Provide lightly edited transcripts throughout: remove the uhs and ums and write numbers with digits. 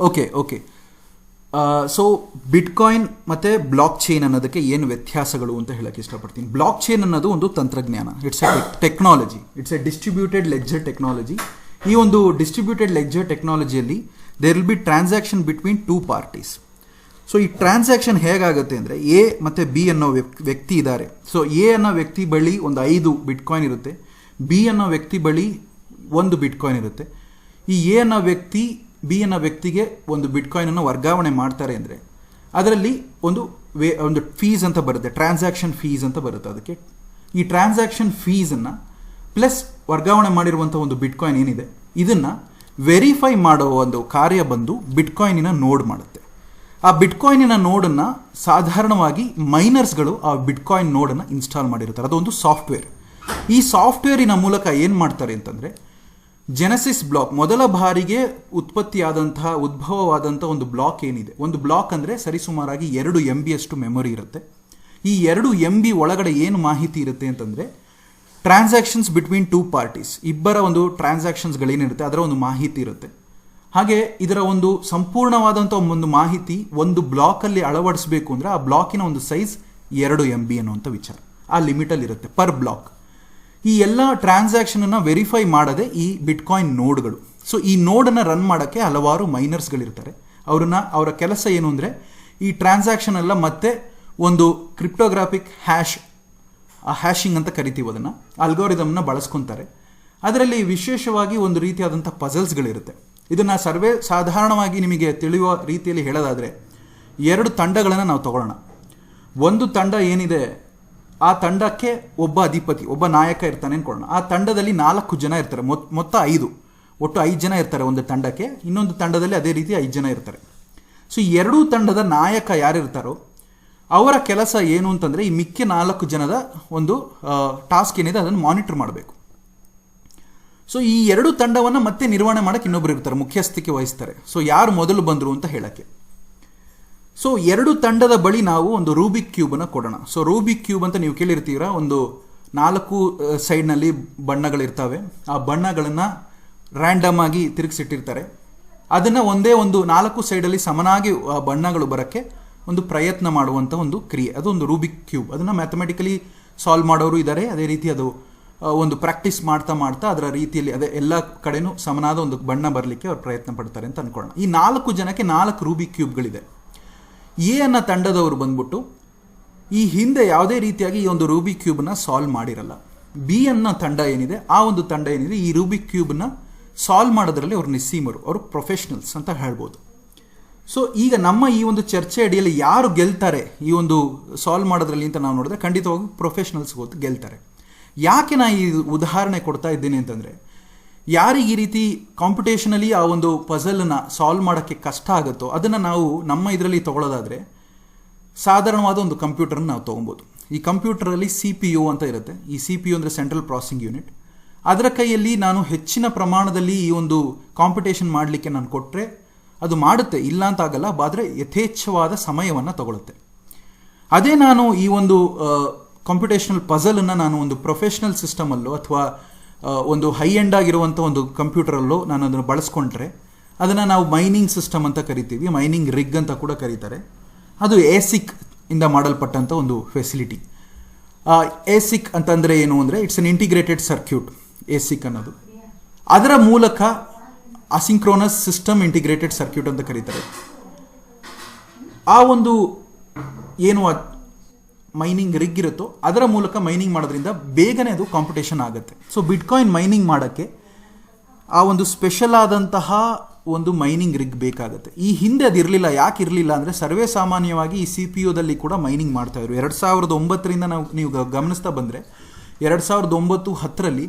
Okay okay so bitcoin ಮತ್ತು block chain ಅನ್ನೋದಕ್ಕೆ ಏನು ವ್ಯತ್ಯಾಸಗಳು ಅಂತ ಹೇಳಕ್ಕೆ ಇಷ್ಟಪಡ್ತೀನಿ. ಬ್ಲಾಕ್ ಚೈನ್ ಅನ್ನೋದು ಒಂದು ತಂತ್ರಜ್ಞಾನ, it's a technology, it's a distributed ledger technology. ಈ ಒಂದು ಡಿಸ್ಟ್ರಿಬ್ಯೂಟೆಡ್ ಲೆಡ್ಜರ್ ಟೆಕ್ನಾಲಜಿಯಲ್ಲಿ there will be transaction between two parties. So ಈ ಟ್ರಾನ್ಸಾಕ್ಷನ್ ಹೇಗಾಗುತ್ತೆ ಅಂದರೆ, ಎ ಮತ್ತು ಬಿ ಅನ್ನೋ ವ್ಯಕ್ತಿ ಇದ್ದಾರೆ. ಸೊ ಎ ಅನ್ನೋ ವ್ಯಕ್ತಿ ಬಳಿ ಒಂದು 5 ಬಿಟ್ಕಾಯಿನ್ ಇರುತ್ತೆ, ಬಿ ಅನ್ನೋ ವ್ಯಕ್ತಿ ಬಳಿ 1 ಬಿಟ್ಕಾಯಿನ್ ಇರುತ್ತೆ. ಈ ಎ ಅನ್ನೋ ವ್ಯಕ್ತಿ ಬಿ ಅನ್ನೋ ವ್ಯಕ್ತಿಗೆ ಒಂದು ಬಿಟ್ಕಾಯಿನನ್ನು ವರ್ಗಾವಣೆ ಮಾಡ್ತಾರೆ ಅಂದರೆ ಅದರಲ್ಲಿ ಒಂದು ಫೀಸ್ ಅಂತ ಬರುತ್ತೆ, ಟ್ರಾನ್ಸಾಕ್ಷನ್ ಫೀಸ್ ಅಂತ ಬರುತ್ತೆ. ಅದಕ್ಕೆ ಈ ಟ್ರಾನ್ಸಾಕ್ಷನ್ ಫೀಸನ್ನು ಪ್ಲಸ್ ವರ್ಗಾವಣೆ ಮಾಡಿರುವಂಥ ಒಂದು ಬಿಟ್ಕಾಯಿನ್ ಏನಿದೆ ಇದನ್ನು ವೆರಿಫೈ ಮಾಡೋ ಒಂದು ಕಾರ್ಯ ಬಂದು ಬಿಟ್ಕಾಯಿನಿನ ನೋಡ್ ಮಾಡುತ್ತೆ. ಆ ಬಿಟ್ಕಾಯಿನಿನ ನೋಡನ್ನು ಸಾಧಾರಣವಾಗಿ ಮೈನರ್ಸ್ಗಳು ಆ ಬಿಟ್ಕಾಯಿನ್ ನೋಡನ್ನು ಇನ್ಸ್ಟಾಲ್ ಮಾಡಿರ್ತಾರೆ. ಅದೊಂದು ಸಾಫ್ಟ್ವೇರ್. ಈ ಸಾಫ್ಟ್ವೇರಿನ ಮೂಲಕ ಏನು ಮಾಡ್ತಾರೆ ಅಂತಂದರೆ, ಜೆನೆಸಿಸ್ ಬ್ಲಾಕ್, ಮೊದಲ ಬಾರಿಗೆ ಉದ್ಭವವಾದಂಥ ಒಂದು ಬ್ಲಾಕ್ ಏನಿದೆ, ಒಂದು ಬ್ಲಾಕ್ ಅಂದರೆ ಸರಿಸುಮಾರಾಗಿ 2 MB ಅಷ್ಟು ಮೆಮೊರಿ ಇರುತ್ತೆ. ಈ 2 MB ಒಳಗಡೆ ಏನು ಮಾಹಿತಿ ಇರುತ್ತೆ ಅಂತಂದರೆ, ಟ್ರಾನ್ಸಾಕ್ಷನ್ಸ್ ಬಿಟ್ವೀನ್ ಟೂ ಪಾರ್ಟೀಸ್, ಇಬ್ಬರ ಒಂದು ಟ್ರಾನ್ಸಾಕ್ಷನ್ಸ್ಗಳೇನಿರುತ್ತೆ ಅದರ ಒಂದು ಮಾಹಿತಿ ಇರುತ್ತೆ. ಹಾಗೆ ಇದರ ಒಂದು ಸಂಪೂರ್ಣವಾದಂಥ ಒಂದು ಮಾಹಿತಿ ಒಂದು ಬ್ಲಾಕಲ್ಲಿ ಅಳವಡಿಸಬೇಕು ಅಂದರೆ ಆ ಬ್ಲಾಕಿನ ಒಂದು ಸೈಜ್ 2 MB ಅನ್ನುವಂಥ ವಿಚಾರ ಆ ಲಿಮಿಟಲ್ಲಿ ಇರುತ್ತೆ ಪರ್ ಬ್ಲಾಕ್. ಈ ಎಲ್ಲ ಟ್ರಾನ್ಸಾಕ್ಷನನ್ನು ವೆರಿಫೈ ಮಾಡದೆ ಈ ಬಿಟ್ಕಾಯಿನ್ ನೋಡ್ಗಳು. ಸೊ ಈ ನೋಡನ್ನು ರನ್ ಮಾಡೋಕ್ಕೆ ಹಲವಾರು ಮೈನರ್ಸ್ಗಳಿರ್ತಾರೆ. ಅವರ ಕೆಲಸ ಏನು ಅಂದರೆ, ಈ ಟ್ರಾನ್ಸಾಕ್ಷನ್ ಎಲ್ಲ ಮತ್ತೆ ಒಂದು ಕ್ರಿಪ್ಟೋಗ್ರಾಫಿಕ್ ಹ್ಯಾಶಿಂಗ್ ಅಂತ ಕರಿತೀವಿ, ಅದನ್ನು ಅಲ್ಗೋರಿದಮ್ನ ಬಳಸ್ಕೊತಾರೆ. ಅದರಲ್ಲಿ ವಿಶೇಷವಾಗಿ ಒಂದು ರೀತಿಯಾದಂಥ ಪಜಲ್ಸ್ಗಳಿರುತ್ತೆ. ಇದನ್ನು ಸಾಧಾರಣವಾಗಿ ನಿಮಗೆ ತಿಳಿಯುವ ರೀತಿಯಲ್ಲಿ ಹೇಳೋದಾದರೆ 2 ತಂಡಗಳನ್ನು ನಾವು ತಗೊಳ್ಳೋಣ. ಒಂದು ತಂಡ ಏನಿದೆ, ಆ ತಂಡಕ್ಕೆ ಒಬ್ಬ ಅಧಿಪತಿ, ಒಬ್ಬ ನಾಯಕ ಇರ್ತಾನೆ ಅನ್ಕೊಳ್ಳೋಣ. ಆ ತಂಡದಲ್ಲಿ 4 ಜನ ಇರ್ತಾರೆ, ಮೊತ್ತ 5, ಒಟ್ಟು 5 ಜನ ಇರ್ತಾರೆ ಒಂದು ತಂಡಕ್ಕೆ. ಇನ್ನೊಂದು ತಂಡದಲ್ಲಿ ಅದೇ ರೀತಿ 5 ಜನ ಇರ್ತಾರೆ. ಸೊ ಈ 2 ತಂಡದ ನಾಯಕ ಯಾರಿರ್ತಾರೋ ಅವರ ಕೆಲಸ ಏನು ಅಂತಂದರೆ, ಈ ಮಿಕ್ಕ 4 ಜನದ ಒಂದು ಟಾಸ್ಕ್ ಏನಿದೆ ಅದನ್ನು ಮಾನಿಟರ್ ಮಾಡಬೇಕು. ಸೊ ಈ 2 ತಂಡವನ್ನು ಮತ್ತೆ ನಿರ್ವಹಣೆ ಮಾಡೋಕ್ಕೆ ಇನ್ನೊಬ್ಬರು ಇರ್ತಾರೆ, ಮುಖ್ಯಸ್ಥಿಕೆ ವಹಿಸ್ತಾರೆ. ಸೊ ಯಾರು ಮೊದಲು ಬಂದರು ಅಂತ ಹೇಳಕ್ಕೆ. ಸೊ 2 ತಂಡದ ಬಳಿ ನಾವು ಒಂದು ರೂಬಿಕ್ ಕ್ಯೂಬನ್ನು ಕೊಡೋಣ. ಸೊ ರೂಬಿಕ್ ಕ್ಯೂಬ್ ಅಂತ ನೀವು ಕೇಳಿರ್ತೀರ, ಒಂದು 4 ಸೈಡ್ನಲ್ಲಿ ಬಣ್ಣಗಳಿರ್ತವೆ. ಆ ಬಣ್ಣಗಳನ್ನು ರ್ಯಾಂಡಮ್ ಆಗಿ ತಿರುಗಿಸಿಟ್ಟಿರ್ತಾರೆ. ಅದನ್ನು ಒಂದೇ ಒಂದು 4 ಸೈಡಲ್ಲಿ ಸಮನಾಗಿ ಬಣ್ಣಗಳು ಬರೋಕ್ಕೆ ಒಂದು ಪ್ರಯತ್ನ ಮಾಡುವಂಥ ಒಂದು ಕ್ರಿಯೆ, ಅದು ಒಂದು ರೂಬಿಕ್ ಕ್ಯೂಬ್. ಅದನ್ನು ಮ್ಯಾಥಮೆಟಿಕಲಿ ಸಾಲ್ವ್ ಮಾಡೋರು ಇದ್ದಾರೆ. ಅದೇ ರೀತಿ ಅದು ಒಂದು ಪ್ರಾಕ್ಟೀಸ್ ಮಾಡ್ತಾ ಅದರ ರೀತಿಯಲ್ಲಿ ಅದೇ ಎಲ್ಲ ಕಡೆನೂ ಸಮನಾದ ಒಂದು ಬಣ್ಣ ಬರಲಿಕ್ಕೆ ಅವ್ರು ಪ್ರಯತ್ನ ಪಡ್ತಾರೆ ಅಂತ ಅನ್ಕೊಳ್ಳೋಣ. ಈ 4 ಜನಕ್ಕೆ 4 ರೂಬಿಕ್ ಕ್ಯೂಬ್ಗಳಿದೆ. ಎ ಅನ್ನೋ ತಂಡದವರು ಬಂದ್ಬಿಟ್ಟು ಈ ಹಿಂದೆ ಯಾವುದೇ ರೀತಿಯಾಗಿ ಈ ಒಂದು ರೂಬಿಕ್ ಕ್ಯೂಬ್ನ ಸಾಲ್ವ್ ಮಾಡಿರಲ್ಲ. ಬಿ ಅನ್ನೋ ತಂಡ ಏನಿದೆ, ಆ ಒಂದು ತಂಡ ಏನಿದೆ, ಈ ರೂಬಿಕ್ ಕ್ಯೂಬ್ನ ಸಾಲ್ವ್ ಮಾಡೋದ್ರಲ್ಲಿ ಅವ್ರು ನಿಸ್ಸೀಮರು, ಅವರು ಪ್ರೊಫೆಷ್ನಲ್ಸ್ ಅಂತ ಹೇಳ್ಬೋದು. ಸೊ ಈಗ ನಮ್ಮ ಈ ಒಂದು ಚರ್ಚೆ ಅಡಿಯಲ್ಲಿ ಯಾರು ಗೆಲ್ತಾರೆ ಈ ಒಂದು ಸಾಲ್ವ್ ಮಾಡೋದ್ರಲ್ಲಿ ಅಂತ ನಾವು ನೋಡಿದ್ರೆ ಖಂಡಿತವಾಗಿ ಪ್ರೊಫೆಷ್ನಲ್ಸ್ ಗೆಲ್ತಾರೆ. ಯಾಕೆ ನಾನು ಈ ಉದಾಹರಣೆ ಕೊಡ್ತಾ ಇದ್ದೀನಿ ಅಂತಂದರೆ, ಯಾರಿಗೆ ಈ ರೀತಿ ಕಾಂಪಿಟೇಷನಲ್ಲಿ ಆ ಒಂದು ಪಜಲನ್ನು ಸಾಲ್ವ್ ಮಾಡೋಕ್ಕೆ ಕಷ್ಟ ಆಗುತ್ತೋ ಅದನ್ನು ನಾವು ನಮ್ಮ ಇದರಲ್ಲಿ ತೊಗೊಳ್ಳೋದಾದರೆ ಸಾಧಾರಣವಾದ ಒಂದು ಕಂಪ್ಯೂಟರ್ನ ನಾವು ತೊಗೊಬೋದು. ಈ ಕಂಪ್ಯೂಟರಲ್ಲಿ CPU ಅಂತ ಇರುತ್ತೆ. ಈ CPU ಅಂದರೆ ಸೆಂಟ್ರಲ್ ಪ್ರಾಸೆಸಿಂಗ್ ಯೂನಿಟ್. ಅದರ ಕೈಯಲ್ಲಿ ನಾನು ಹೆಚ್ಚಿನ ಪ್ರಮಾಣದಲ್ಲಿ ಈ ಒಂದು ಕಾಂಪಿಟೇಷನ್ ಮಾಡಲಿಕ್ಕೆ ನಾನು ಕೊಟ್ಟರೆ ಅದು ಮಾಡುತ್ತೆ, ಇಲ್ಲ ಅಂತ ಆಗಲ್ಲ, ಆದರೆ ಯಥೇಚ್ಛವಾದ ಸಮಯವನ್ನು ತಗೊಳುತ್ತೆ. ಅದೇ ನಾನು ಈ ಒಂದು ಕಂಪ್ಯೂಟೇಷನಲ್ ಪಜಲನ್ನು ನಾನು ಒಂದು ಪ್ರೊಫೆಷ್ನಲ್ ಸಿಸ್ಟಮಲ್ಲೋ ಅಥವಾ ಒಂದು ಹೈ ಎಂಡ್ ಆಗಿರುವಂಥ ಒಂದು ಕಂಪ್ಯೂಟರಲ್ಲೋ ನಾನು ಅದನ್ನು ಬಳಸ್ಕೊಂಡ್ರೆ ಅದನ್ನು ನಾವು ಮೈನಿಂಗ್ ಸಿಸ್ಟಮ್ ಅಂತ ಕರಿತೀವಿ, ಮೈನಿಂಗ್ ರಿಗ್ ಅಂತ ಕೂಡ ಕರೀತಾರೆ. ಅದು ASIC ಇಂದ ಮಾಡಲ್ಪಟ್ಟಂಥ ಒಂದು ಫೆಸಿಲಿಟಿ. ASIC ಅಂತಂದರೆ ಏನು ಅಂದರೆ, it's an integrated circuit. ASIC ಅನ್ನೋದು ಅದರ ಮೂಲಕ ಅಸಿಂಕ್ರೋನಸ್ ಸಿಸ್ಟಮ್ ಇಂಟಿಗ್ರೇಟೆಡ್ ಸರ್ಕ್ಯೂಟ್ ಅಂತ ಕರೀತಾರೆ. ಆ ಒಂದು ಏನು ಮೈನಿಂಗ್ ರಿಗ್ ಇರುತ್ತೋ ಅದರ ಮೂಲಕ ಮೈನಿಂಗ್ ಮಾಡೋದ್ರಿಂದ ಬೇಗನೆ ಅದು ಕಾಂಪಿಟೇಷನ್ ಆಗುತ್ತೆ. ಸೊ ಬಿಟ್ಕಾಯಿನ್ ಮೈನಿಂಗ್ ಮಾಡೋಕ್ಕೆ ಆ ಒಂದು ಸ್ಪೆಷಲ್ ಆದಂತಹ ಒಂದು ಮೈನಿಂಗ್ ರಿಗ್ ಬೇಕಾಗುತ್ತೆ. ಈ ಹಿಂದೆ ಅದು ಇರಲಿಲ್ಲ. ಯಾಕೆ ಇರಲಿಲ್ಲ ಅಂದರೆ, ಸರ್ವೇ ಸಾಮಾನ್ಯವಾಗಿ ಈ CPU ಕೂಡ ಮೈನಿಂಗ್ ಮಾಡ್ತಾಯಿದ್ರು. 2009ರಿಂದ ನೀವು ಗಮನಿಸ್ತಾ ಬಂದರೆ 2009-10ರಲ್ಲಿ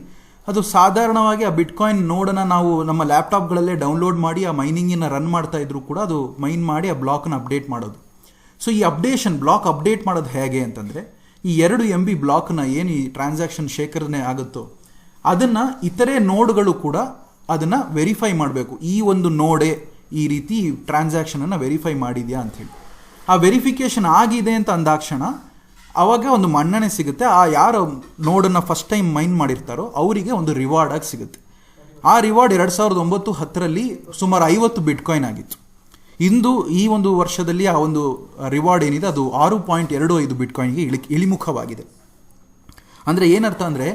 ಅದು ಸಾಧಾರಣವಾಗಿ ಆ ಬಿಟ್ಕಾಯಿನ್ ನೋಡನ್ನು ನಾವು ನಮ್ಮ ಲ್ಯಾಪ್ಟಾಪ್ಗಳಲ್ಲೇ ಡೌನ್ಲೋಡ್ ಮಾಡಿ ಆ ಮೈನಿಂಗನ್ನು ರನ್ ಮಾಡ್ತಾ ಇದ್ರು ಕೂಡ ಅದು ಮೈನ್ ಮಾಡಿ ಆ ಬ್ಲಾಕ್ನ ಅಪ್ಡೇಟ್ ಮಾಡೋದು. ಸೊ ಈ ಬ್ಲಾಕ್ ಅಪ್ಡೇಟ್ ಮಾಡೋದು ಹೇಗೆ ಅಂತಂದರೆ, ಈ 2 MB ಬ್ಲಾಕ್ನ ಏನು ಈ ಟ್ರಾನ್ಸಾಕ್ಷನ್ ಶೇಖರಣೆ ಆಗುತ್ತೋ ಅದನ್ನು ಇತರೆ ನೋಡ್ಗಳು ಕೂಡ ಅದನ್ನು ವೆರಿಫೈ ಮಾಡಬೇಕು. ಈ ಒಂದು ನೋಡೇ ಈ ರೀತಿ ಟ್ರಾನ್ಸಾಕ್ಷನನ್ನು ವೆರಿಫೈ ಮಾಡಿದೆಯಾ ಅಂಥೇಳಿ. ಆ ವೆರಿಫಿಕೇಷನ್ ಆಗಿದೆ ಅಂತ ಅಂದಾಕ್ಷಣ ಆವಾಗ ಒಂದು ಮನ್ನಣೆ ಸಿಗುತ್ತೆ. ಆ ಯಾರು ನೋಡನ್ನು ಫಸ್ಟ್ ಟೈಮ್ ಮೈನ್ ಮಾಡಿರ್ತಾರೋ ಅವರಿಗೆ ಒಂದು ರಿವಾರ್ಡ್ ಆಗಿ ಸಿಗುತ್ತೆ. ಆ ರಿವಾರ್ಡ್ 2009-10ರಲ್ಲಿ ಸುಮಾರು 50 ಬಿಟ್ಕಾಯಿನ್ ಆಗಿತ್ತು. ಇಂದು ಈ ಒಂದು ವರ್ಷದಲ್ಲಿ ಆ ಒಂದು ರಿವಾರ್ಡ್ ಏನಿದೆ ಅದು 6.25 ಬಿಟ್ಕಾಯಿನ್ಗೆ ಇಳಿಮುಖವಾಗಿದೆ. ಅಂದರೆ ಏನರ್ಥ ಅಂದರೆ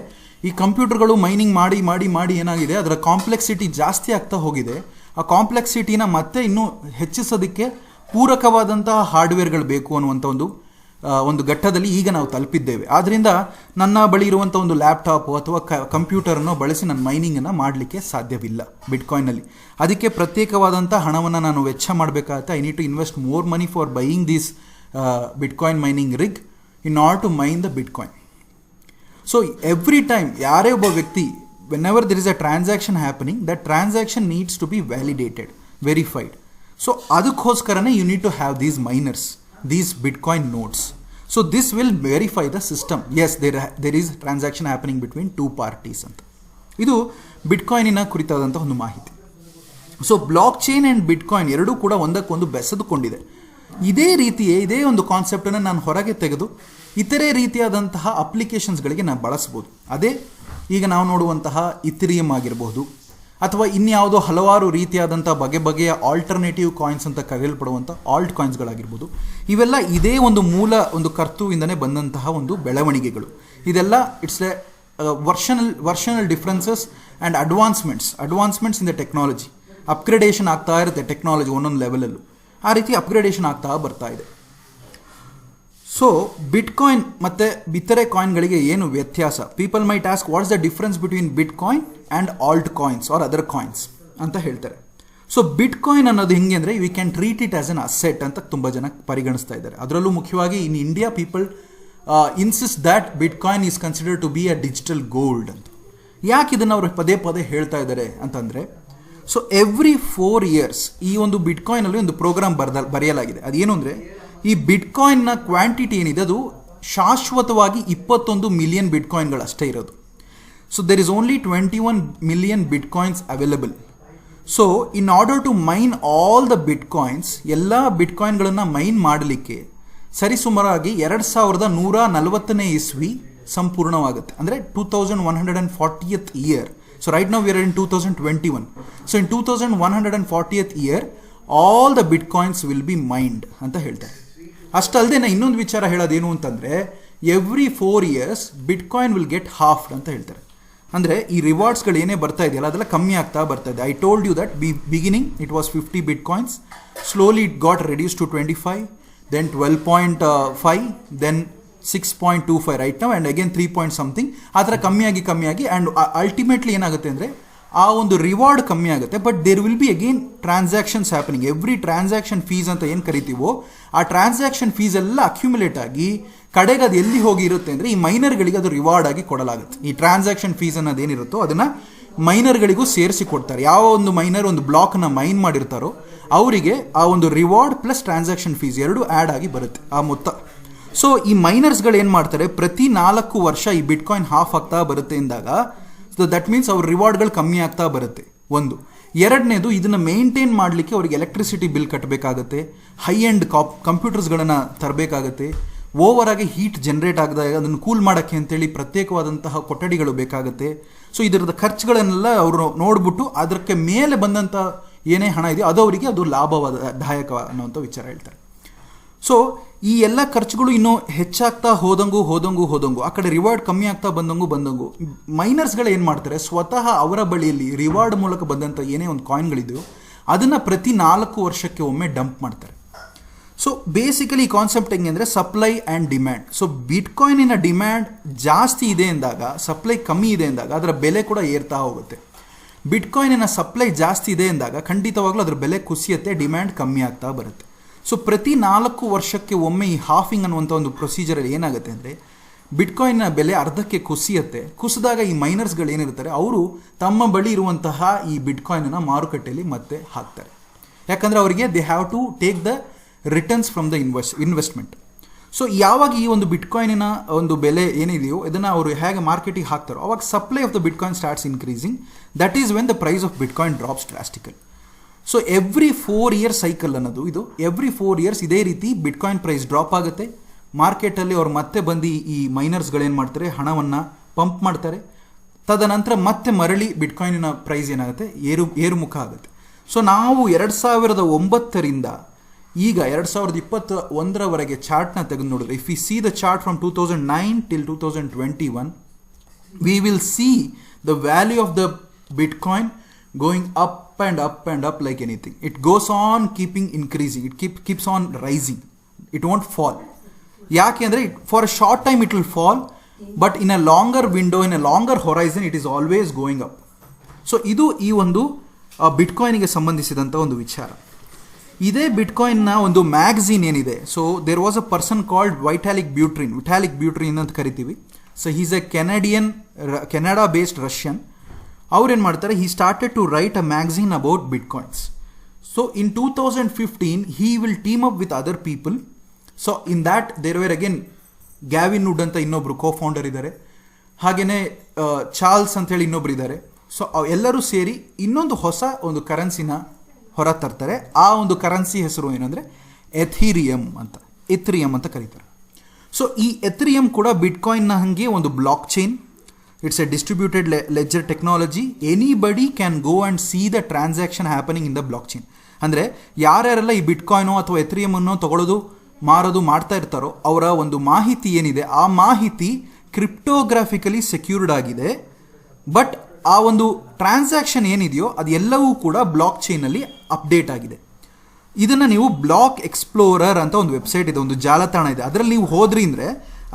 ಈ ಕಂಪ್ಯೂಟರ್ಗಳು ಮೈನಿಂಗ್ ಮಾಡಿ ಮಾಡಿ ಮಾಡಿ ಏನಾಗಿದೆ, ಅದರ ಕಾಂಪ್ಲೆಕ್ಸಿಟಿ ಜಾಸ್ತಿ ಆಗ್ತಾ ಹೋಗಿದೆ. ಆ ಕಾಂಪ್ಲೆಕ್ಸಿಟಿನ ಮತ್ತೆ ಇನ್ನೂ ಹೆಚ್ಚಿಸೋದಕ್ಕೆ ಪೂರಕವಾದಂತಹ ಹಾರ್ಡ್ವೇರ್ಗಳು ಬೇಕು ಅನ್ನುವಂಥ ಒಂದು ಘಟ್ಟದಲ್ಲಿ ಈಗ ನಾವು ತಲುಪಿದ್ದೇವೆ. ಆದ್ದರಿಂದ ನನ್ನ ಬಳಿ ಇರುವಂಥ ಒಂದು ಲ್ಯಾಪ್ಟಾಪ್ ಅಥವಾ ಕಂಪ್ಯೂಟರನ್ನು ಬಳಸಿ ನನ್ನ ಮೈನಿಂಗನ್ನು ಮಾಡಲಿಕ್ಕೆ ಸಾಧ್ಯವಿಲ್ಲ ಬಿಟ್ಕಾಯಿನಲ್ಲಿ. ಅದಕ್ಕೆ ಪ್ರತ್ಯೇಕವಾದಂಥ ಹಣವನ್ನು ನಾನು ವೆಚ್ಚ ಮಾಡಬೇಕಾಗುತ್ತೆ. I need to invest more money for buying this bitcoin mining rig in order to mine the bitcoin. So every time ಯಾರೇ ಒಬ್ಬ ವ್ಯಕ್ತಿ, whenever there is a transaction happening, that transaction needs to be validated, verified. So ಅದಕ್ಕೋಸ್ಕರನೇ you need to have these miners, these bitcoin nodes. So this will verify the system, yes, there is transaction happening between two parties ಅಂತ. ಇದು ಬಿಟ್ಕಾಯಿನಿನ ಕುರಿತಾದಂಥ ಒಂದು ಮಾಹಿತಿ. So blockchain and bitcoin ಎರಡೂ ಕೂಡ ಒಂದಕ್ಕೊಂದು ಬೆಸೆದುಕೊಂಡಿದೆ. ಇದೇ ಒಂದು ಕಾನ್ಸೆಪ್ಟನ್ನು ನಾನು ಹೊರಗೆ ತೆಗೆದು ಇತರೆ ರೀತಿಯಾದಂತಹ ಅಪ್ಲಿಕೇಶನ್ಸ್ಗಳಿಗೆ ನಾನು ಬಳಸ್ಬೋದು. ಅದೇ ಈಗ ನಾವು ನೋಡುವಂತಹ ಇಥಿರಿಯಮ್ ಆಗಿರಬಹುದು ಅಥವಾ ಇನ್ಯಾವುದೋ ಹಲವಾರು ರೀತಿಯಾದಂಥ ಬಗೆಯ ಆಲ್ಟರ್ನೇಟಿವ್ ಕಾಯಿನ್ಸ್ ಅಂತ ಕರೆಯಲ್ಪಡುವಂಥ ಆಲ್ಟ್ ಕಾಯಿನ್ಸ್ಗಳಾಗಿರ್ಬೋದು. ಇವೆಲ್ಲ ಇದೇ ಒಂದು ಒಂದು ಕರ್ತುವಿಂದನೇ ಬಂದಂತಹ ಒಂದು ಬೆಳವಣಿಗೆಗಳು. ಇದೆಲ್ಲ it's a versional differences and advancements in the technology. Upgradation ಆಗ್ತಾ ಇರುತ್ತೆ ಟೆಕ್ನಾಲಜಿ ಒಂದೊಂದು ಲೆವೆಲಲ್ಲೂ. ಆ ರೀತಿ ಅಪ್ಗ್ರೇಡೇಷನ್ ಆಗ್ತಾ ಬರ್ತಾ ಇದೆ. ಸೊ ಬಿಟ್ಕಾಯಿನ್ ಮತ್ತು ಇತರೆ ಕಾಯಿನ್ಗಳಿಗೆ ಏನು ವ್ಯತ್ಯಾಸ? People might ask what's the difference between bitcoin and altcoins or other coins ಅಂತ ಹೇಳ್ತಾರೆ. ಸೊ ಬಿಟ್ಕಾಯಿನ್ ಅನ್ನೋದು ಹೆಂಗೆ ಅಂದರೆ we can treat it as an asset ಅಂತ ತುಂಬ ಜನ ಪರಿಗಣಿಸ್ತಾ ಇದ್ದಾರೆ. ಅದರಲ್ಲೂ ಮುಖ್ಯವಾಗಿ in India people insist that bitcoin is considered to be a digital gold ಅಂತ. ಯಾಕೆ ಇದನ್ನು ಅವರು ಪದೇ ಹೇಳ್ತಾ ಇದ್ದಾರೆ ಅಂತಂದರೆ, ಸೊ ಎವ್ರಿ 4 years ಈ ಒಂದು ಬಿಟ್ಕಾಯಿನಲ್ಲಿ ಒಂದು ಪ್ರೋಗ್ರಾಮ್ ಬರೆಯಲಾಗಿದೆ. ಅದೇನು ಅಂದರೆ, ಈ ಬಿಟ್ಕಾಯಿನ್ನ ಕ್ವಾಂಟಿಟಿ ಏನಿದೆ ಅದು ಶಾಶ್ವತವಾಗಿ 21 ಮಿಲಿಯನ್ ಬಿಟ್ಕಾಯಿನ್ಗಳಷ್ಟೇ ಇರೋದು. So there is only 21 million bitcoins available. So in order to mine all the bitcoins, ಎಲ್ಲ ಬಿಟ್ಕಾಯಿನ್ಗಳನ್ನು ಮೈನ್ ಮಾಡಲಿಕ್ಕೆ ಸರಿಸುಮಾರಾಗಿ 2140ನೇ ಇಸ್ವಿ ಸಂಪೂರ್ಣವಾಗುತ್ತೆ. ಅಂದರೆ 2140th year. So right now we are in 2021. So in 2140th year all the bitcoins will be mined ಅಂತ ಹೇಳ್ತಾರೆ. ಅಷ್ಟಲ್ಲದೆ ನಾನು ಇನ್ನೊಂದು ವಿಚಾರ ಹೇಳೋದೇನು ಅಂತಂದರೆ, every 4 years bitcoin will get halved ಅಂತ ಹೇಳ್ತಾರೆ. ಅಂದರೆ ಈ ರಿವಾರ್ಡ್ಸ್ಗಳು ಏನೇ ಬರ್ತಾ ಇದೆಯಲ್ಲ ಅದೆಲ್ಲ ಕಮ್ಮಿ ಆಗ್ತಾ ಬರ್ತಾ ಇದೆ. I told you that beginning it was 50 bitcoins, slowly it got reduce to 25, then 12.5, then 6.25 right ನಾವು, ಆ್ಯಂಡ್ ಅಗೇನ್ 3 point something. ಆ ಥರ ಕಮ್ಮಿಯಾಗಿ ಆ್ಯಂಡ್ ಅಲ್ಟಿಮೇಟ್ಲಿ ಏನಾಗುತ್ತೆ ಅಂದರೆ ಆ ಒಂದು ರಿವಾರ್ಡ್ ಕಮ್ಮಿ ಆಗುತ್ತೆ. But there will be again transactions happening. Every transaction fees ಅಂತ ಏನು ಕರಿತೀವೋ ಆ ಟ್ರಾನ್ಸಾಕ್ಷನ್ ಫೀಸ್ ಎಲ್ಲ ಅಕ್ಯುಮುಲೇಟ್ ಆಗಿ ಕಡೆಗೆ ಅದು ಎಲ್ಲಿ ಹೋಗಿ ಇರುತ್ತೆ ಅಂದರೆ ಈ ಮೈನರ್ಗಳಿಗೆ ಅದು ರಿವಾರ್ಡ್ ಆಗಿ ಕೊಡಲಾಗುತ್ತೆ. ಈ ಟ್ರಾನ್ಸಾಕ್ಷನ್ ಫೀಸ್ ಅನ್ನೋದೇನಿರುತ್ತೋ ಅದನ್ನು ಮೈನರ್ಗಳಿಗೂ ಸೇರಿಸಿ ಕೊಡ್ತಾರೆ. ಯಾವ ಒಂದು ಮೈನರ್ ಒಂದು ಬ್ಲಾಕ್ನ ಮೈನ್ ಮಾಡಿರ್ತಾರೋ ಅವರಿಗೆ ಆ ಒಂದು ರಿವಾರ್ಡ್ ಪ್ಲಸ್ ಟ್ರಾನ್ಸಾಕ್ಷನ್ ಫೀಸ್ ಎರಡು ಆ್ಯಡ್ ಆಗಿ ಬರುತ್ತೆ ಆ ಮೊತ್ತ. ಸೊ ಈ ಮೈನರ್ಸ್ಗಳು ಏನು ಮಾಡ್ತಾರೆ, ಪ್ರತಿ 4 ವರ್ಷ ಈ ಬಿಟ್ಕಾಯಿನ್ ಹಾಫ್ ಆಗ್ತಾ ಬರುತ್ತೆ ಎಂದಾಗ, ಸೊ ದಟ್ ಮೀನ್ಸ್ ಅವ್ರ ರಿವಾರ್ಡ್ಗಳು ಕಮ್ಮಿ ಆಗ್ತಾ ಬರುತ್ತೆ. ಒಂದು. ಎರಡನೇದು, ಇದನ್ನು ಮೇಂಟೈನ್ ಮಾಡಲಿಕ್ಕೆ ಅವರಿಗೆ ಎಲೆಕ್ಟ್ರಿಸಿಟಿ ಬಿಲ್ ಕಟ್ಟಬೇಕಾಗತ್ತೆ, ಹೈ ಎಂಡ್ ಕಂಪ್ಯೂಟರ್ಸ್ಗಳನ್ನು ತರಬೇಕಾಗತ್ತೆ, ಓವರ್ ಆಗಿ ಹೀಟ್ ಜನರೇಟ್ ಆಗದಾಗ ಅದನ್ನು ಕೂಲ್ ಮಾಡೋಕ್ಕೆ ಅಂತೇಳಿ ಪ್ರತ್ಯೇಕವಾದಂತಹ ಕೊಠಡಿಗಳು ಬೇಕಾಗುತ್ತೆ. ಸೊ ಇದರದ ಖರ್ಚುಗಳನ್ನೆಲ್ಲ ಅವರು ನೋಡ್ಬಿಟ್ಟು ಅದಕ್ಕೆ ಮೇಲೆ ಬಂದಂಥ ಏನೇ ಹಣ ಇದೆಯೋ ಅದು ಅವರಿಗೆ ಅದು ಲಾಭದಾಯಕ ಅನ್ನೋಂಥ ವಿಚಾರ ಹೇಳ್ತಾರೆ. ಸೊ ಈ ಎಲ್ಲ ಖರ್ಚುಗಳು ಇನ್ನೂ ಹೆಚ್ಚಾಗ್ತಾ ಹೋದಂಗೂ ಆ ಕಡೆ ರಿವಾರ್ಡ್ ಕಮ್ಮಿ ಆಗ್ತಾ ಬಂದಂಗೂ ಮೈನರ್ಸ್ಗಳು ಏನು ಮಾಡ್ತಾರೆ, ಸ್ವತಃ ಅವರ ಬಳಿಯಲ್ಲಿ ರಿವಾರ್ಡ್ ಮೂಲಕ ಬಂದಂಥ ಏನೇ ಒಂದು ಕಾಯಿನ್ಗಳಿದೆಯೋ ಅದನ್ನು ಪ್ರತಿ 4 ವರ್ಷಕ್ಕೆ ಒಮ್ಮೆ ಡಂಪ್ ಮಾಡ್ತಾರೆ. ಸೊ ಬೇಸಿಕಲಿ ಈ ಕಾನ್ಸೆಪ್ಟ್ ಹೆಂಗೆ ಅಂದರೆ ಸಪ್ಲೈ ಆ್ಯಂಡ್ ಡಿಮ್ಯಾಂಡ್. ಸೊ ಬಿಟ್ಕಾಯಿನಿನ ಡಿಮ್ಯಾಂಡ್ ಜಾಸ್ತಿ ಇದೆ ಎಂದಾಗ, ಸಪ್ಲೈ ಕಮ್ಮಿ ಇದೆ ಎಂದಾಗ ಅದರ ಬೆಲೆ ಕೂಡ ಏರ್ತಾ ಹೋಗುತ್ತೆ. ಬಿಟ್ಕಾಯಿನಿನ ಸಪ್ಲೈ ಜಾಸ್ತಿ ಇದೆ ಎಂದಾಗ ಖಂಡಿತವಾಗ್ಲೂ ಅದರ ಬೆಲೆ ಕುಸಿಯುತ್ತೆ, ಡಿಮ್ಯಾಂಡ್ ಕಮ್ಮಿ ಆಗ್ತಾ ಬರುತ್ತೆ. ಸೊ ಪ್ರತಿ 4 ವರ್ಷಕ್ಕೆ ಒಮ್ಮೆ ಈ ಹಾಫಿಂಗ್ ಅನ್ನುವಂಥ ಒಂದು ಪ್ರೊಸೀಜರಲ್ಲಿ ಏನಾಗುತ್ತೆ ಅಂದರೆ ಬಿಟ್ಕಾಯಿನ್ನ ಬೆಲೆ ಅರ್ಧಕ್ಕೆ ಕುಸಿಯುತ್ತೆ. ಕುಸಿದಾಗ ಈ ಮೈನರ್ಸ್ಗಳು ಏನಿರ್ತಾರೆ ಅವರು ತಮ್ಮ ಬಳಿ ಇರುವಂತಹ ಈ ಬಿಟ್ಕಾಯಿನನ್ನು ಮಾರುಕಟ್ಟೆಯಲ್ಲಿ ಮತ್ತೆ ಹಾಕ್ತಾರೆ. ಯಾಕಂದರೆ ಅವರಿಗೆ they have to take the returns from the investment. So ಯಾವಾಗ ಈ ಒಂದು ಬಿಟ್ಕಾಯಿನಿನ ಒಂದು ಬೆಲೆ ಏನಿದೆಯೋ ಇದನ್ನು ಅವರು ಹೇಗೆ ಮಾರ್ಕೆಟಿಗೆ ಹಾಕ್ತಾರೋ ಅವಾಗ supply of the bitcoin starts increasing. That is when the price of bitcoin drops drastically. So every 4 year cycle ಅನ್ನೋದು ಇದು. ಎವ್ರಿ 4 years ಇದೇ ರೀತಿ ಬಿಟ್ಕಾಯಿನ್ ಪ್ರೈಸ್ ಡ್ರಾಪ್ ಆಗುತ್ತೆ. ಮಾರ್ಕೆಟಲ್ಲಿ ಅವ್ರು ಮತ್ತೆ ಬಂದು ಈ ಮೈನರ್ಸ್ಗಳೇನು ಮಾಡ್ತಾರೆ, ಹಣವನ್ನು ಪಂಪ್ ಮಾಡ್ತಾರೆ. ತದನಂತರ ಮತ್ತೆ ಮರಳಿ ಬಿಟ್ಕಾಯಿನಿನ ಪ್ರೈಸ್ ಏನಾಗುತ್ತೆ, ಏರುಮುಖ ಆಗುತ್ತೆ. ಸೊ ನಾವು 2009ರಿಂದ ಈಗ 2021ರವರೆಗೆ ಚಾರ್ಟ್ನ ತೆಗೆದು ನೋಡಿದ್ರೆ, if we C the chart from 2009 till 2021, we will see the value of the Bitcoin going up and up and up like anything. It goes on keeping increasing. It keeps on rising. It won't fall. ಯಾಕೆ ಅಂದರೆ for a short time it will fall, but in a longer window, in a longer horizon, it is always going up. So ಇದು ಈ ಒಂದು ಬಿಟ್ಕಾಯಿನ್ಗೆ ಸಂಬಂಧಿಸಿದಂಥ ಒಂದು ವಿಚಾರ. ಇದೇ ಬಿಟ್ಕಾಯಿನ್ನ ಒಂದು magazine ಏನಿದೆ, so there was a person called Vitalik Buterin ಅಂತ ಕರಿತೀವಿ. So he's a Canada based Russian. ಅವ್ರೇನು ಮಾಡ್ತಾರೆ, he started to write a magazine about bitcoins. So in 2015 he will team up with other people. So in that there were again Gavin Wood ಅಂತ ಇನ್ನೊಬ್ರು ಕೋ-ಫೌಂಡರ್ ಇದ್ದಾರೆ, ಹಾಗೆಯೇ Charles ಅಂತೇಳಿ ಇನ್ನೊಬ್ರು ಇದ್ದಾರೆ. So ಎಲ್ಲರೂ ಸೇರಿ ಇನ್ನೊಂದು ಹೊಸ ಒಂದು ಕರೆನ್ಸಿನ ಹೊರ ತರ್ತಾರೆ. ಆ ಒಂದು ಕರೆನ್ಸಿ ಹೆಸರು ಏನಂದರೆ ಎಥೀರಿಯಮ್ ಅಂತ ಕರೀತಾರೆ. ಸೊ ಈ ಎಥೀರಿಯಮ್ ಕೂಡ ಬಿಟ್ಕಾಯಿನ್ನ ಹಾಗೆ ಒಂದು blockchain. It's a distributed ledger technology. Anybody can go and see the transaction happening in the blockchain. ಅಂದರೆ ಯಾರ್ಯಾರೆಲ್ಲ ಈ ಬಿಟ್ಕಾಯಿನೋ ಅಥವಾ ಎಥೀರಿಯಮನ್ನು ತಗೊಳ್ಳೋದು ಮಾರೋದು ಮಾಡ್ತಾ ಇರ್ತಾರೋ ಅವರ ಒಂದು ಮಾಹಿತಿ ಏನಿದೆ, ಆ ಮಾಹಿತಿ ಕ್ರಿಪ್ಟೋಗ್ರಾಫಿಕಲಿ ಸೆಕ್ಯೂರ್ಡ್ ಆಗಿದೆ. ಬಟ್ ಆ ಒಂದು ಟ್ರಾನ್ಸಾಕ್ಷನ್ ಏನಿದೆಯೋ ಅದು ಎಲ್ಲವೂ ಕೂಡ ಬ್ಲಾಕ್ ಚೈನಲ್ಲಿ ಅಪ್ಡೇಟ್ ಆಗಿದೆ. ಇದನ್ನು ನೀವು ಬ್ಲಾಕ್ ಎಕ್ಸ್ಪ್ಲೋರರ್ ಅಂತ ಒಂದು ವೆಬ್ಸೈಟ್ ಇದೆ, ಒಂದು ಜಾಲತಾಣ ಇದೆ. ಅದರಲ್ಲಿ ನೀವು ಹೋದ್ರಿ ಅಂದರೆ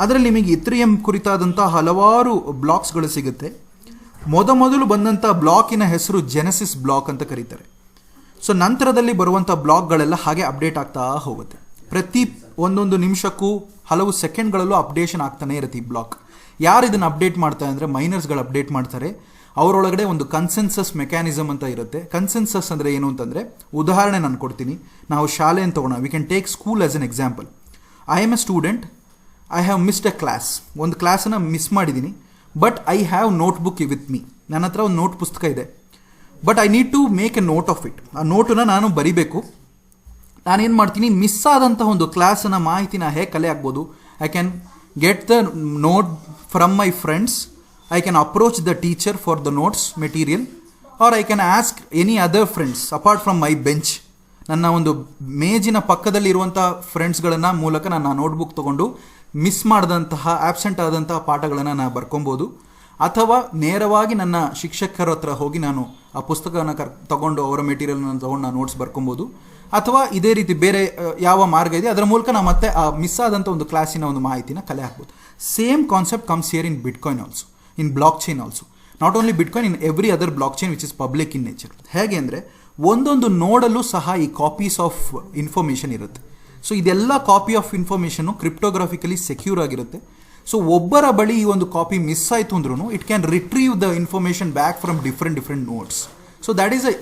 ಅದರಲ್ಲಿ ನಿಮಗೆ ಎಥೀರಿಯಂ ಕುರಿತಾದಂಥ ಹಲವಾರು ಬ್ಲಾಕ್ಸ್ಗಳು ಸಿಗುತ್ತೆ. ಮೊದಲು ಬಂದಂಥ ಬ್ಲಾಕಿನ ಹೆಸರು ಜೆನೆಸಿಸ್ ಬ್ಲಾಕ್ ಅಂತ ಕರೀತಾರೆ. ಸೊ ನಂತರದಲ್ಲಿ ಬರುವಂಥ ಬ್ಲಾಕ್ಗಳೆಲ್ಲ ಹಾಗೆ ಅಪ್ಡೇಟ್ ಆಗ್ತಾ ಹೋಗುತ್ತೆ. ಪ್ರತಿ ಒಂದೊಂದು ನಿಮಿಷಕ್ಕೂ ಹಲವು ಸೆಕೆಂಡ್ಗಳಲ್ಲೂ ಅಪ್ಡೇಷನ್ ಆಗ್ತಾನೆ ಇರುತ್ತೆ ಈ ಬ್ಲಾಕ್. ಯಾರು ಇದನ್ನು ಅಪ್ಡೇಟ್ ಮಾಡ್ತಾರೆ ಅಂದರೆ ಮೈನರ್ಸ್ಗಳು ಅಪ್ಡೇಟ್ ಮಾಡ್ತಾರೆ. ಅವರೊಳಗಡೆ ಒಂದು ಕನ್ಸೆನ್ಸಸ್ ಮೆಕ್ಯಾನಿಸಮ್ ಅಂತ ಇರುತ್ತೆ. ಕನ್ಸೆನ್ಸಸ್ ಅಂದರೆ ಏನು ಅಂತಂದರೆ, ಉದಾಹರಣೆ ನಾನು ಕೊಡ್ತೀನಿ. ನಾವು ಶಾಲೆಯನ್ನು ತೊಗೊಳ್ಳೋಣ. We can take school as an example. I am a student. I have missed a class. ಒಂದು ಕ್ಲಾಸನ್ನು ಮಿಸ್ ಮಾಡಿದ್ದೀನಿ. But I have notebook with me. ನನ್ನ ಹತ್ರ ಒಂದು ನೋಟ್ ಪುಸ್ತಕ ಇದೆ. But I need to make a note of it. ಆ ನೋಟನ್ನು ನಾನು ಬರಿಬೇಕು. ನಾನೇನು ಮಾಡ್ತೀನಿ, ಮಿಸ್ ಆದಂಥ ಒಂದು ಕ್ಲಾಸನ್ನ ಮಾಹಿತಿನ ಹೇಗೆ ಕಲೆ ಆಗ್ಬೋದು? I can get the note from my friends. I can approach the teacher for the notes material, or I can ask any other friends apart from my bench. ನನ್ನ ಒಂದು ಮೇಜಿನ ಪಕ್ಕದಲ್ಲಿರುವಂಥ ಫ್ರೆಂಡ್ಸ್ಗಳನ್ನ ಮೂಲಕ ನನ್ನ ನೋಟ್ಬುಕ್ ತೊಗೊಂಡು ಮಿಸ್ ಮಾಡಿದಂತಹ ಆಬ್ಸೆಂಟ್ ಆದಂತಹ ಪಾಠಗಳನ್ನು ನಾನು ಬರ್ಕೊಬೋದು. ಅಥವಾ ನೇರವಾಗಿ ನನ್ನ ಶಿಕ್ಷಕರ ಹತ್ರ ಹೋಗಿ ನಾನು ಆ ಪುಸ್ತಕನ ತಗೊಂಡು ಅವರ ಮೆಟೀರಿಯಲ್ನ ತೊಗೊಂಡು ನಾನು ನೋಟ್ಸ್ ಬರ್ಕೊಬೋದು. ಅಥವಾ ಇದೇ ರೀತಿ ಬೇರೆ ಯಾವ ಮಾರ್ಗ ಇದೆ ಅದರ ಮೂಲಕ ನಾವು ಮತ್ತೆ ಆ ಮಿಸ್ ಆದಂಥ ಒಂದು ಕ್ಲಾಸಿನ ಒಂದು ಮಾಹಿತಿನ ಕಲೆ ಹಾಕ್ಬೋದು. Same concept comes here in bitcoin also, in blockchain also. Not only bitcoin, in every other blockchain which is public in nature. ಹೇಗೆ ಅಂದರೆ ಒಂದೊಂದು ನೋಡಲ್ಲೂ ಸಹ ಈ ಕಾಪೀಸ್ ಆಫ್ ಇನ್ಫಾರ್ಮೇಷನ್ ಇರುತ್ತೆ. ಸೊ ಇದೆಲ್ಲ ಕಾಪಿ ಆಫ್ ಇನ್ಫಾರ್ಮೇಷನ್ನು ಕ್ರಿಪ್ಟೋಗ್ರಾಫಿಕಲಿ ಸೆಕ್ಯೂರ್ ಆಗಿರುತ್ತೆ. ಸೊ ಒಬ್ಬರ ಬಳಿ ಈ ಒಂದು ಕಾಪಿ ಮಿಸ್ ಆಯಿತು ಅಂದ್ರೂ it can retrieve the information back from different nodes. So that is a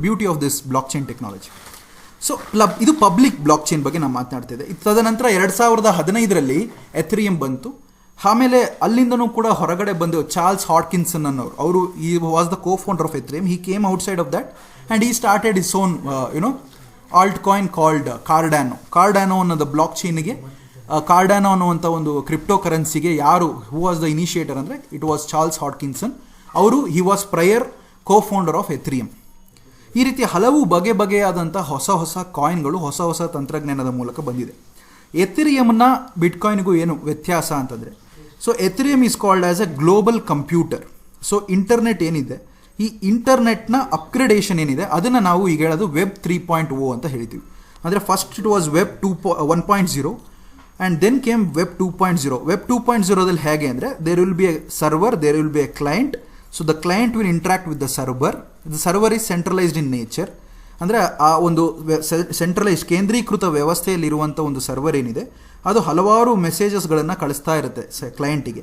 beauty of this blockchain technology. So ಇದು ಪಬ್ಲಿಕ್ ಬ್ಲಾಕ್ ಚೈನ್ ಬಗ್ಗೆ ನಾನು ಮಾತನಾಡ್ತಿದ್ದೆ. ತದನಂತರ 2015ರಲ್ಲಿ ಎಥೀರಿಯಂ ಬಂತು. ಆಮೇಲೆ ಅಲ್ಲಿಂದನೂ ಕೂಡ ಹೊರಗಡೆ ಬಂದು ಚಾರ್ಲ್ಸ್ ಹಾಡ್ಕಿನ್ಸನ್ ಅನ್ನೋರು, ಅವರು he was the co-founder of Ethereum. He came outside of that and he started his own alt coin called Cardano ಅನ್ನೋದು ಬ್ಲಾಕ್ ಚೈನ್ಗೆ. ಕಾರ್ಡಾನೋ ಅನ್ನುವಂಥ ಒಂದು ಕ್ರಿಪ್ಟೋ ಕರೆನ್ಸಿಗೆ ಹೂ ವಾಸ್ ದ ಇನಿಷಿಯೇಟರ್ ಅಂದರೆ it was Charles Hoskinson. He was prior co-founder of Ethereum. ಈ ರೀತಿ ಹಲವು ಬಗೆಯಾದಂಥ ಹೊಸ ಕಾಯಿನ್ಗಳು ಹೊಸ ತಂತ್ರಜ್ಞಾನದ ಮೂಲಕ ಬಂದಿದೆ. ಎಥೀರಿಯಂನ ಬಿಟ್ಕಾಯಿನ್ಗೂ ಏನು ವ್ಯತ್ಯಾಸ ಅಂತಂದರೆ, so Ethereum is called as a global computer. So internet ಏನಿದೆ, ಈ ಇಂಟರ್ನೆಟ್ನ ಅಪ್ಗ್ರೇಡೇಷನ್ ಏನಿದೆ ಅದನ್ನು ನಾವು ಈಗ ಹೇಳೋದು ವೆಬ್ 3.0 ಅಂತ ಹೇಳ್ತೀವಿ. ಅಂದರೆ first it was web 1.0 and then came web 2.0. Web 2.0ದಲ್ಲಿ ಹೇಗೆ ಅಂದರೆ there will be a server, there will be a client. So the client will interact with the server. The server is centralised in nature. ಅಂದರೆ ಆ ಒಂದು centralised ಕೇಂದ್ರೀಕೃತ ವ್ಯವಸ್ಥೆಯಲ್ಲಿರುವಂಥ ಒಂದು server ಏನಿದೆ ಅದು ಹಲವಾರು ಮೆಸೇಜಸ್ಗಳನ್ನು ಕಳಿಸ್ತಾ ಇರುತ್ತೆ ಕ್ಲೈಂಟಿಗೆ.